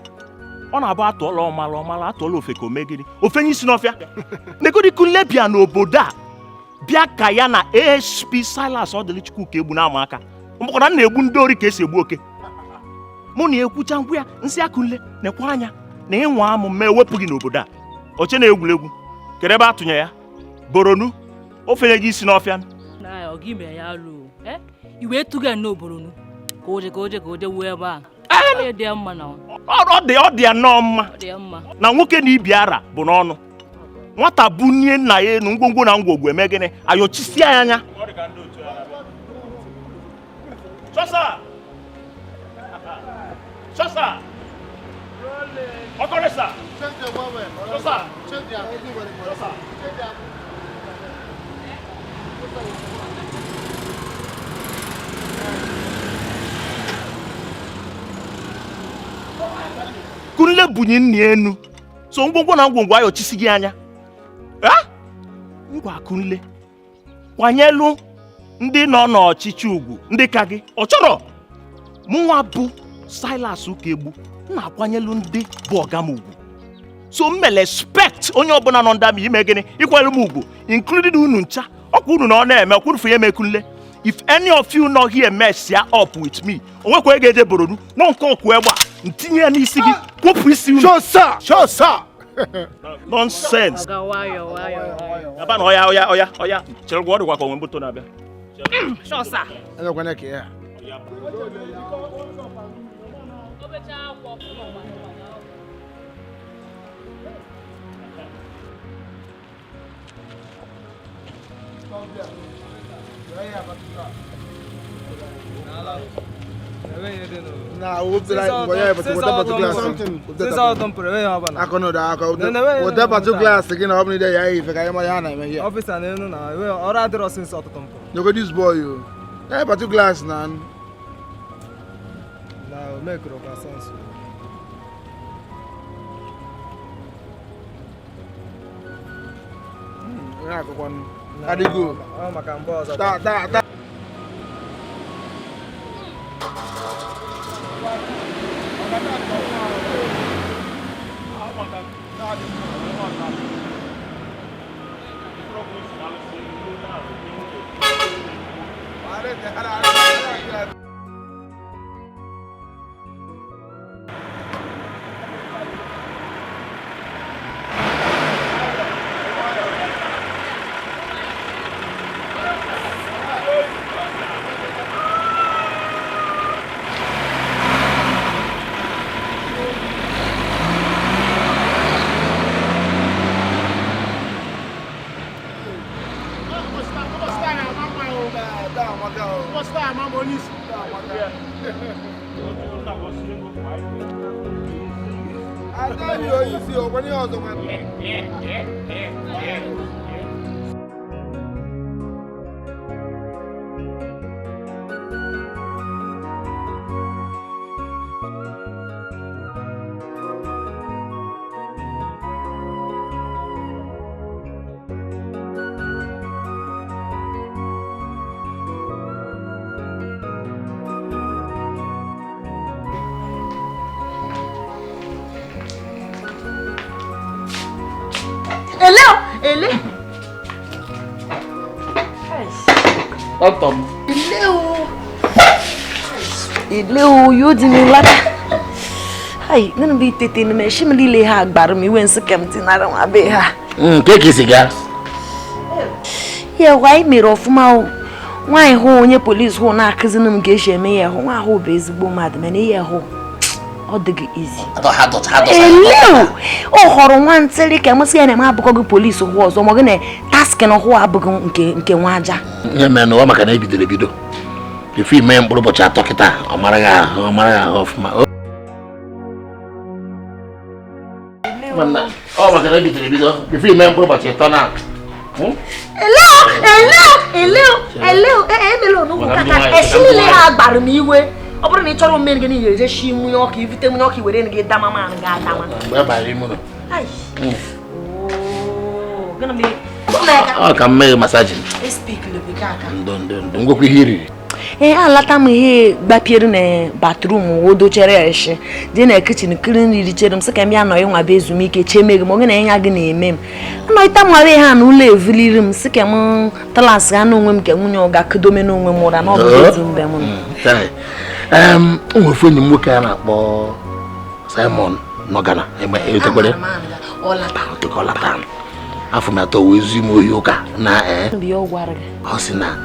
Ọ na-abụ atụọla ọmala atụọla ofeke omegiri. Ofenye isi n'ọfịa. Negodi kunle bịa n'obodo a. Bịa ka ya na ASP Silas Odilichukwu ka egbu na-ama aka. Mbụkọna na-egbu ndị ori ka esi egbu oke. Mụ na-ekwucha ngwa ya nsị akụnle na-ekwe anya na ịnwa amụ ma ewepụ gị n'obodo a. Oche na-egwuregwu. Kedu ebe atụnye ya? Boronu. Ofenye gị isi n'ọfịa. Na ogi me ya lu. Iwe tuga no boronu. Ka oje wuo ebe a. Ọ dị mma na. Ọ dị anọ mma. Na nwoke na ibi ara bụ n'ọnụ. Nwata bunye nna ya enu ngwongwo na ngwogwo eme gịnị? Ayochisi anya. Chosa. Okoresa. Chosa. Kunle bunye nni enu. So ngwongwo na ngwongwo ayochisi gị anya. Ngwa kunle. Kwanyelu ndị nọ n'ọchịchị ugwu ndị ka gị. Ọ chọrọ mụnwa bụ Silas Ukegbu na-akwanyelu ndị bụ ọga m ugwu. So mmele expect onye ọbụla nọ ndami ime gịnị ikwanyelu m ugwu, including unu ncha. Ọkwa unu na ọ na-eme ọkwụrụ ya mekunle. If any of you not here mess ya up with me, onwekwa ege eje boronu nọ nke ọkụ egba ntinye ya n'isi gị kwopụ isi unu. Show sir. Nonsense. Aba na oya. Chere gwa ọdụkwa ka onwe mbuto na-abịa. Show sir. Gwana ka ya. Nah, we'll be like, but what glass? This all don't put away. I can't know what about glass again? How many days if I am my officer? No, or rather, since autumn. Look at this boy, you. I have 2 glass now. Now, make it sense. How do you go? Oh, my campus. That. Ele. Ele o yo di mi lata. Ai, ngana bi tete ni me shimli le ha agbar mi wen se kemti na ran abe ha. Ke kisiga. Ye wai mi rofuma o. Wai ho onye police ho na akizinu m ge sheme ye ho, wa ho be ezigbo mad me ne ye ho. All the easy. Hello. Oh, horo one tell ka musi na ma buko police ho ozo mo gene task no ho abugo nke nwaja. Nye me no maka na ebido. If you men bro bocha tokita, omara ya of ma. Manna. Oh, maka na ebido. If you men bro bocha tona. Hello. Melo no kaka. Esile ha agbaru mi iwe. Obro ni choro men gani ye shi mu yo ki vite mu yo ki were ni ge dama man ga dama. Ba ba ri mu no. Ai. Oh, gonna be. Oh, come me massage. Speak le bikaka. Don't go hiri. Alata m ihe gbapiere na bathroom wodo chere eshe. Di na kitchen clean ri chere m se ka m ya no nwa be ezumike chemege mo gina nya gi na eme m. No ita mo we ha na ulo evuliri m se ka m class ga na onwe m ke nwunye oga kedome na onwe m ora na obo ezumbe m. Nwefu enyi m nwoke a na-akpọ Simon Nogana etekwere ọlata afọ m atọ wee zu m oyi ụka na ọ sị na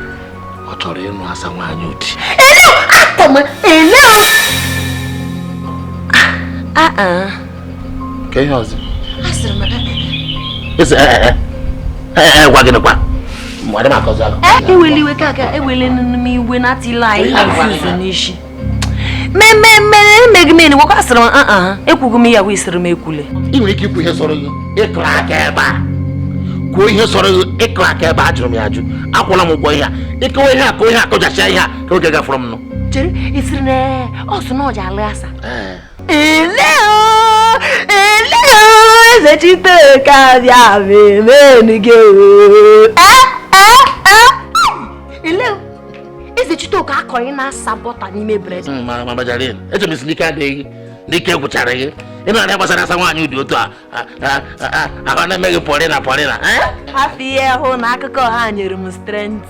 ọ chọrọ ịnụ asa nwaanyị oti. Ka ihe ọzọ gwa gịnịkwa mmadụ m akọzi akọ eweliwe kaka ewele m iwe na atila anyị confuse n'ishi megimeni gwakwa asịrị m ekwugo m ya wee sịrị m ekwule ị nwere ike ikwu ihe sọrọ gị ịkụrụ aka ebe a kwuo ihe sọrọ gị ịkụrụ aka ebe a jụrụ m ya ajụ akwụla m ụgwọ ihe a ịkọwa ihe a ka ihe akọjachia ihe a ka oge gafọrọ m nụ chere isiri na ọsụ na ọja alụ asa eze chite ka bịa memenu gị eze chite ka akọrị na-asa bọta n'ime bred ma bajarin eche m isi n'ike adịghị n'ike gwụchara gị ị na-arịa gbasara asa nwaanyị ụdị otu a ahụ na-emeghị pọrịna afọ ihe hụ na akụkọ ha nyere m strength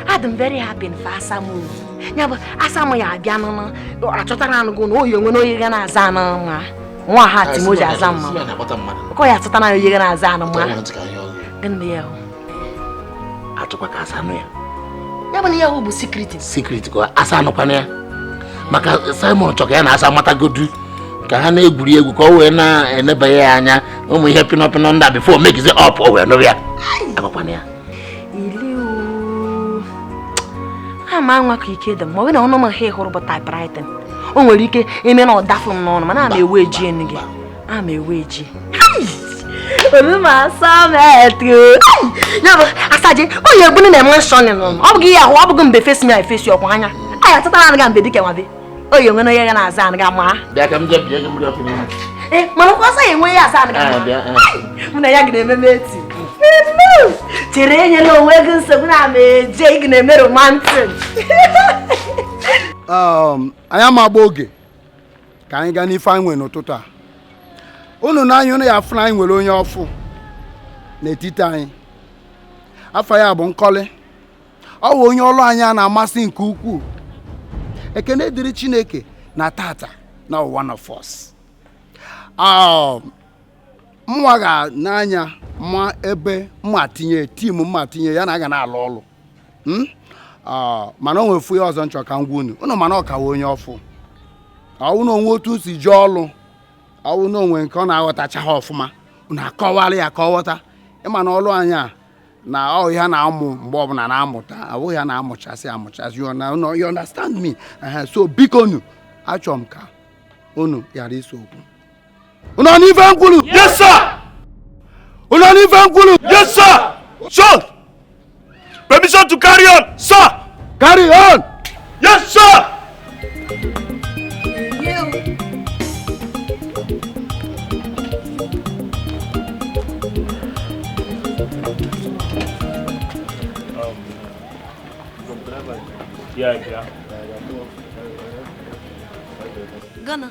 adị m very happy for asamu ya bụ asamu ya abịa n'ụlọ achọtara anụgụ na oyi onwe na oyi ga na-aza anụ nwa nwa ha timoji aza mma ọkọ ya achọtara na oyi ga na-aza anụ nwa gịnị ya hụ achọkwa ka asa anụ ya ya bụ na ya hụ bụ secret ka asa anụkwana ya maka Simon chọka ya na asa matagodu ka ha na-egwuri egwu ka o wee na-enebanye ya anya ụmụ ihe pịnọpịnọ ndị a before make it up o wee nụrụ ya agakwana ya ama nwa ka ike dị ma ọ bụ na ọnụ m ha hụrụ bụ typewriting o nwere ike ime na ọ dafụ m n'ọnụ mana ama ewe eji enu gị ama ewe eji ya bụ asaje onye egbunu na-eme shọnị n'ụlọ ọ bụghị ya ahụ ọ bụghị mbe fesi m efesi ọkwa anya anyị atụtara anaghị mbe dike nwabe oyi onwe na onye ga na-aza anaghị ama mana kwasa ya enwe ya aza anaghị ama mụ na ya gị na-ememe eti chere enyela onwe gị nsogbu na ama eje ị gị na-eme romantic anyị ama agba oge ka anyị gaa n'ife anyị nwe n'ụtụtụ a unu n'anya unu ya afụ na anyị nwere onye ọfụ n'etiti anyị afọ ya bụ Nkọli ọ bụ onye ọlụ anyị a na-amasị nke ukwuu ekene dịrị Chineke na tata na one of us mwa ga n'anya ma ebe mma tinye tim mma tinye ya na aga na-alụ ọlụ mana o nwere fu ya ọzọ nchọ ka ngwa unu mana ọ kawa onye ọfụ unu onwe otu si jee ọlụ ọwụ na onwe nke ọ na-aghọtacha ha ọfụma unu akọwara ya ka ọ ghọta ịma na ọlụ anyị a na ọ ihe na-amụ mgbe ọbụla na-amụta abụghị ya na-amụchasị you understand me so biko unu achọrọ m ka unu ghara isi okwu unu n'ife nkwulu Yes sir. unu n'ife nkwulu Yes sir. Sir. Permission to carry on, sir. Carry on. Yes sir. Yeah. Ghana.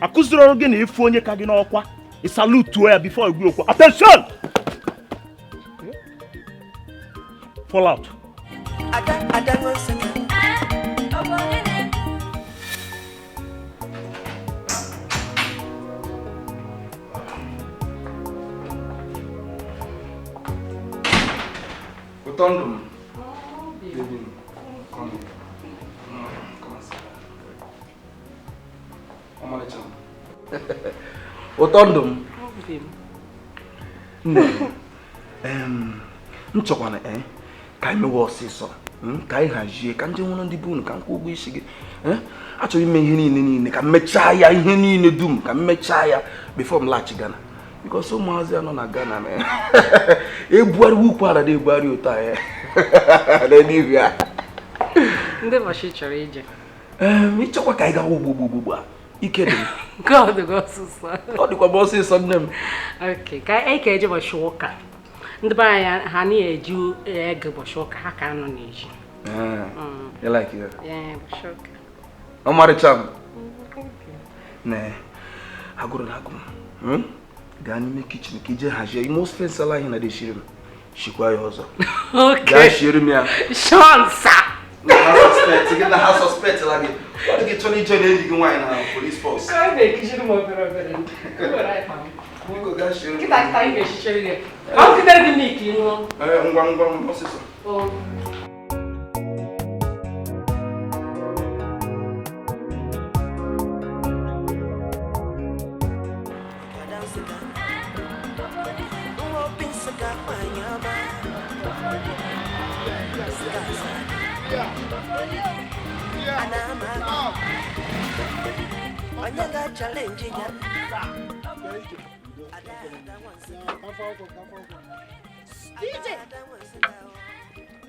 Akụziri ọrụ gị na ifu onye ka gị n'ọkwa. I salute ya before you go. Attention! Fall out. ụtọ ndụ m chọkwana ka anyị mewe ọsịsọ ka anyị hazie ka ndị nwụrụ ndị bụ unu ka m kwụ ụgwọ isi gị achọrọ ime ihe niile ka m mechaa ya ihe niile dum ka m mechaa ya before m laghachi Ghana because ụmụazị nọ na Ghana ebugharị ukwu ala na-ebugharị ụtọ ya n'eluigwe ya ndị bọchị chọrọ ije ịchọkwa ka anyị gawa ugbo a ike dị God ọsịsọ ọ dịkwa m ọsịsọ nne m ka anyị ka eje bọchị ụka ndị be anyị ha na-eji ege bọchị ụka ha ka anọ na-eji ọmarịcha m agụrụ na agụ m gaa n'ime kichin ka ije hazie ime ofe nsala ihe na deshiri m shikwa ya ọzọ gaa shiere m ya shonsa ha suspect la gị ọ dị gị chọrọ ije na-eji gị nwaanyị na police force kita anyị ga-echichiri gị ọ kịtere gị n'ike ịṅụọ ngwa ọsịsọ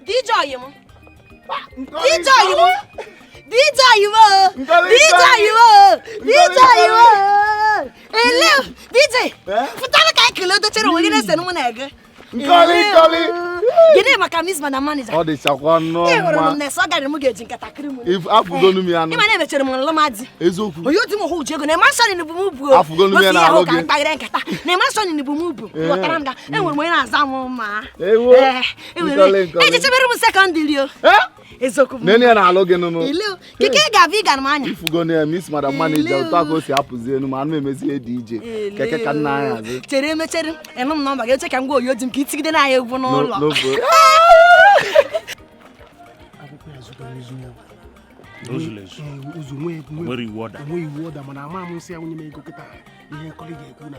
DJ Oyoo. DJ Oyoo. DJ Oyoo. Hello, DJ. Futala ka ekele do chere onwe gị na-ese n'ụmụ na-ege. Nkọli. Gịnị maka Miss Madam Manager? Ọ dị chakwa nnọọ mma. Ịhụrụ m na ọ gara m ga-eji nkata kiri m. Afụgonu m ya nụ. Ịma na-emechere m nlụmadị. Eziokwu. Oyoo di m hụ uche ego na ịmasị ni bụ m bu. Afụgonu m ya na alụ gị. Kpaghara nkata. Na ịmasị ni bụ m bu. Ghọtara m ga. Enwere m onye na-aza m mma. Ejechebere m sekọndịrị o. Eziokwu. Nene ya na alụ gị nụnụ. Ilu. Kike ga-abịa ịga m anya. Ifugonu ya Miss Madam Manager ụtọ aka o si apụzi enu ma anụ emezi ihe dị ije. Keke ka nna anyị azụ. Chere emechere enụ m nọmba ga-eche ka m gwa Oyoo di m ka itigide na anyị egwu n'ụlọ. Uzu nwere iwu ọda. Nwe iwu ọda mana ama m nsị ya onye na-ego kịta ihe nkọrị ga-ekwu na.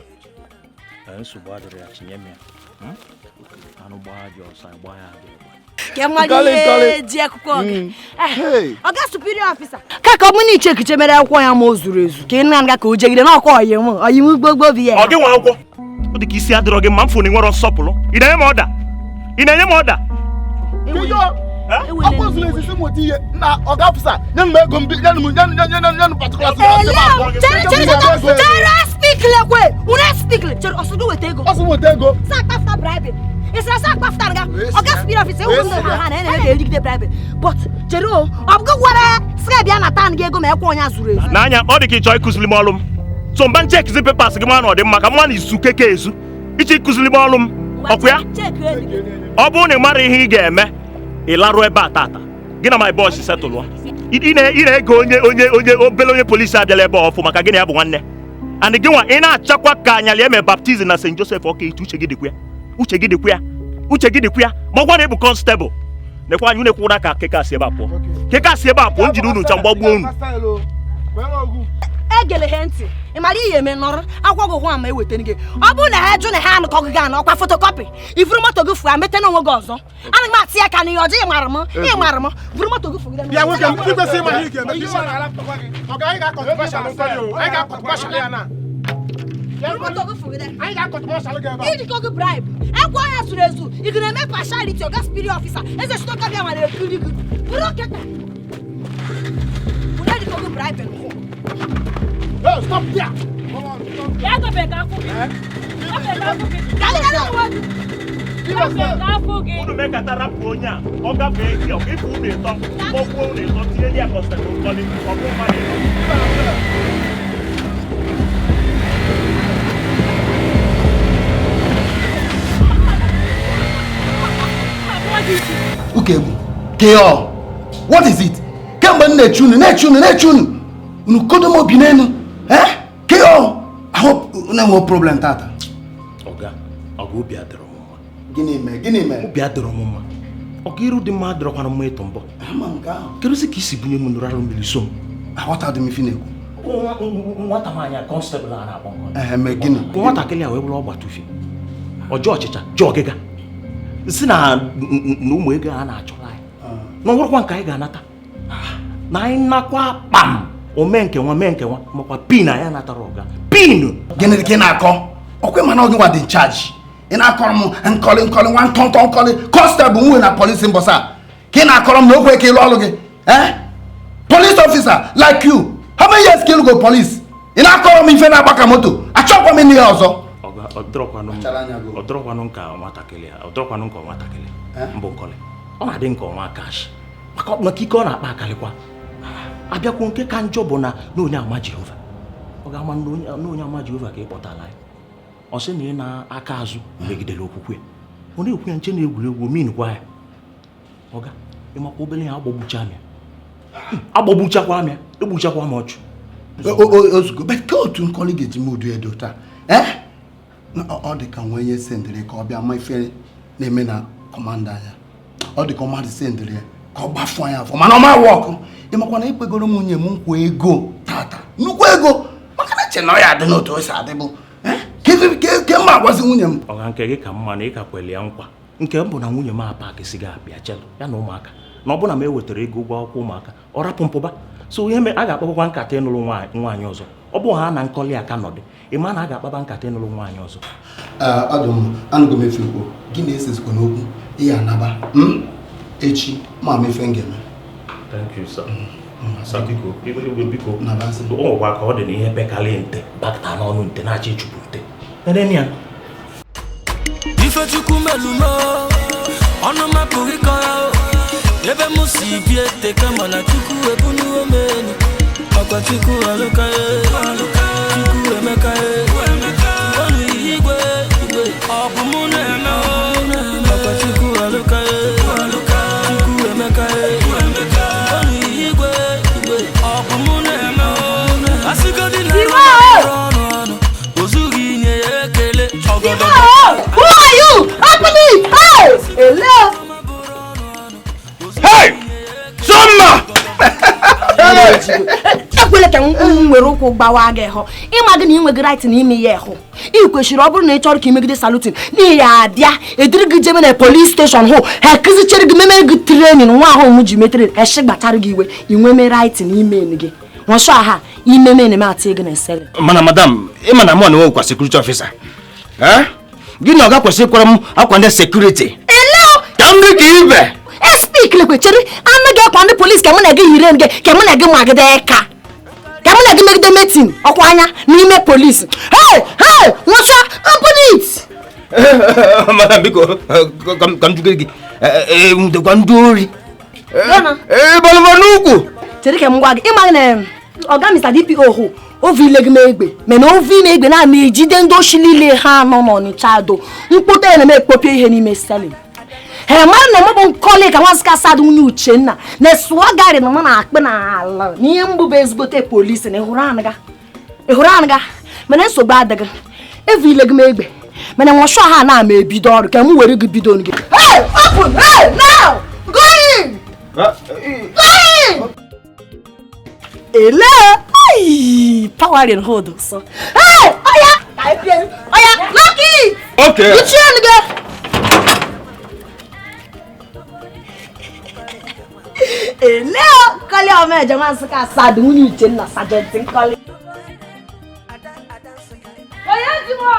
Nsogbu adịrị ya chinye m ya. Anụ gbaa dị ọsọ gbaa ya adịrị. Ji akwụkwọ gị. Ọga superior officer. Ka ọ bụ na iche mere akwụkwọ ya ma o zuru ezu. Ka ị na-aga ka o jegide n'ọkwa oyim gbogbo bi ya. Ọ gị nwe akwụkwọ. Ọ dị ka isi adịrọ gị ma m fụrụ nwere nsọpụrụ. Ị na-enye m ọda? Ị na-enye m ọda? Ọkwa zuru ezu si mụta ihe na ọga officer nye m ego mbi nye particular speak lekwe. Una speak. Chere ọsụdụ weta ego. Ọsụ weta ego. Sa after bribing. It's a sack after ga. Oga speed officer who know ha na na dey bribe. But Jero, obugo gwara sika bia na tan ga ego ma ekwo onya zuru ezu. N'anya ọ dị ka ịchọ ịkụzili m ọlụ m. So mba check zi papers gị ma na ọ dị mma ka mma na izu keke ezu. Ichi ịkụzili m ọlụ m. Ọkwa ya? Ọ bụrụ na ị mara ihe ị ga-eme, ị larụ ebe a tata. Gị na my boss setụlụ. Ị na-ego onye obele onye polisi abịala ebe ọfụ maka gị na ya bụ nwanne. And gị nwa ị na-achakwa ka anyalị eme baptizim na St. Joseph ọka etu uche gị dịkwa ya. Uche gị dịkwa ya ma ọ gwa na ịbụ constable nekwa anyị na-ekwu na ka keka si ebe a pụọ njiri unu cha mgbagbuo unu egele he ntị ị mara ihe eme nọrọ akwụkwọ gị ma ewetara gị ọ bụrụ na ha jụ na ha anụkọ gị gaa n'ọkwa photocopy ifuru moto gị fụ amete na onwe gị ọzọ ana m atị ya ka na ihe ọjọọ ị mara m vuru moto gị fụgide bịa nwoke m ikwesị ịma ihe ga-eme gị na laptọp gị ọ ga anyị ga-akọtụbashal nkọrị anyị ga-akọtụbashal ya na Iji kogu bribe. Ekwa ya zuru ezu. Ị ga-eme partiality oga superior officer. Eze shitoka bịa nwere ekiri gị. Buru oketa. Buru edi kogu bribe nko. Hey, stop there. Ya go be ka fu gị. Unu mekata rapụ onye a ọ gafee gị ọ ifu unu ịtọ ọgwụo unu ịtọ tinye ndị akọsịrị ụfọdụ ọgwụ mmadụ Ukegbu, Keo, what is it? Kemgbe na-echu unu. Unu kodo m obi n'elu. Keo, I hope unu enwe problem tata. Ọga obi adịrọ m mma. Gịnị mee? Obi adịrọ m mma. Ọga iru dị mma adịrọkwana mma ịtọ mbọ. Ama nke ahụ. Kedu si ka isi bunye m nụrụ arụ mmiri so m? Aghọtadị m ife na-ekwu. Nwata nwaanyị constable a na-akpọ nkọ. Mee gịnị? Nwatakịrị a wee bụrụ ọgbatufi. Ọjọọ ọchịcha, jọọ ọgịga. Si na ụmụ ego a na-achọrọ anyị na ọgwụrụkwa nke anyị ga-anata na anyị nakwa kpam ome nke nwa makwa pin anyị natara ọga pin gịnị ka ị na-akọ ọkwa mana oge nwa dị nchaji ị na-akọrọ m nkọlị nwa ntọntọ nkọlị constable nwe na polisi mbọsa ka ị na-akọrọ m na okwe ka ịlụ ọlụ gị police officer like you how many years ka ịlụgo police ị na-akọrọ m ife na-agbaka moto achọkwa m ịnụ ya ọzọ ọdọrọkwanụ nka nwatakịrị mbụ nkọlị ọ na-adị nke ọnwa kash maka ike ọ na-akpa akarịkwa abịakwuo nke ka njọ bụ na onye ama Jehova ọ ga-ama na onye ama Jehova ka ị kpọtala ya ọ sị na ị na-aka azụ megidere okwukwe ọ na-ekwu ya nche na-egwuregwu ominkwa ya ọga ịmakwa obere ya agbagbuchakwa amịa egbuchakwa m ọchụ ozugbo ka otu nkọlị ga-eji m udu edo taa ọ dị ka nwe onye sendịrị ka ọ bịa ma ife na-eme na kọmanda ya ọ dị ka mmadụ sendịrị ya ka ọ gbafuo anya afọ mana ọ ma wọkụ ịmakwa na ikpegoro m nwunye m nkwa ego tata nnukwu ego maka na che na ọ ya adị n'otu o si adịbụ ke mma agwazi nwunye m ọga nke gị ka mma na ị ka kwele ya nkwa nke m bụ na nwunye m apaki si ga-abịa chelo ya na ụmụaka na ọ bụ na m ewetara ego ụgwọ akwụkwọ ụmụaka ọ rapụ mpụba so ihe a ga-akpọkwa nkata ịnụrụ nwaanyị ọzọ ọ bụ ha na nkọli aka nọdị ịma na a ga-akpaba nkata ịnụrụ nwaanyị ọzọ ọdụm anụgo m efe ikwu gị na-esezikwa n'okwu ihe anaba echi ma m efe ngeme thank you sir biko o nwekwa ka ọ dị na ihe pekarị nte bakta n'ọnụ nte na-achọ ịchụpụ nte ya Ifechukwu melumo ọnụ mapụghị kọrọ ebe m si bie teke mana Chukwu ebunu omeni ọkwa Chukwu alụka Chukwu emeka ọnụ igwe ọ bụ mụ na-eme ọkwa Chukwu alụka Chukwu emeka ọnụ igwe ọ bụ mụ na-eme asịgodi na ọnụ ozughị nye ya ekele ọgọdọ. Who are you? Open it! Hey! Hello! Hey! Summa! ekwele ka m nwere ụkwụ gbawa gị hụ ịma gị na ị nweghị right na ime ya hụ ị kwesịrị ọ bụrụ na ị chọrọ ka imegide salutin n'ihi abịa ediri gị jebe na police station hụ ha kụzichere gị meme gị trenin nwa ahụ m ji metere eshi gbatara gị iwe inweme right na ime gị nwọsọ aha ime men me ati gị na sele mana madam ịma na mụ na nwekwa security officer gị na ọ ga-kwesị ịkwara m akwa ndị security ka m gị ka ibe speak lekwe chere anụ gị akwa ndị police ka mụ na gị yire gị ka mụ na gị magide eka ka mụ na gị megide meeting ọkwa anya n'ime police hey nwọsọ open it madam biko ka m jụgere gị ndekwa ndị ori balụba n'ugwu chere ka m gwa gị ịma na ọga Mr. DPO hụ ovi ile gị megbe mana ovi megbe na-ama ejide ndị oshi niile ha nọ n'Ọnịcha do mkpụta ya na-eme ekpopie ihe n'ime selling mara na mụ bụ nkọli ka nwansị kasad nwunye Uchenna na-esụọ gari na mụ na-akpị n'ala n'ihe mbụba ezigbote polisi na ịhụrụ anụga mana nsogbu adịghị evi ile gị megbe mana nwọchọ ha na-ama ebido ọrụ ka m were gị bido gị open now go in ele power in hold so oya lucky okay Uchenna gị Leo kali ome jama sika sad nwunye Uchenna sergeant nkoli oya jimo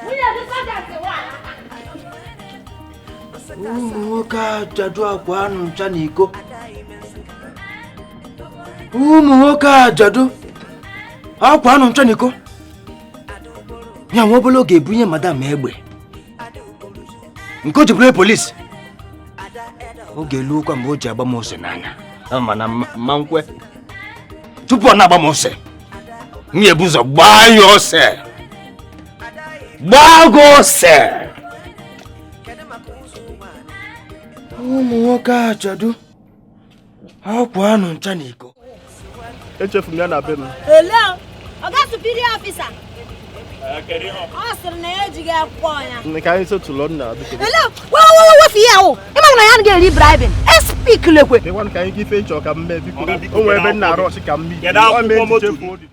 nwunye dị sergeant wa ụmụ nwoke ajadu akwa anụ ncha n'iko ụmụ nwoke ajadu akwa anụ ncha n'iko ya nwa obere oge ebunye madam egbe nke o jiburu polisi oge elu kwa mgbe o ji agba m ose n'anya mana mma nkwe tupu ọ na-agba m ose m ebu ụzọ gbaa ya ose gbaa gị ose ụmụ nwoke ajadu akwa anụ ncha n'iko echefu m ya na be m Hello, Oga Superior Officer. Ọ sịrị na ya ejighị akwụkwọ ya. ka anyị sotụlọ nna biko Hello, wefu ya o. Ịma na ya ga-eri bribing. Speak lekwe. ka anyị ife nchọ ka m mee biko o nwere ebe nna arụ ọchị ka m mee Kedu akwụkwọ moto gị?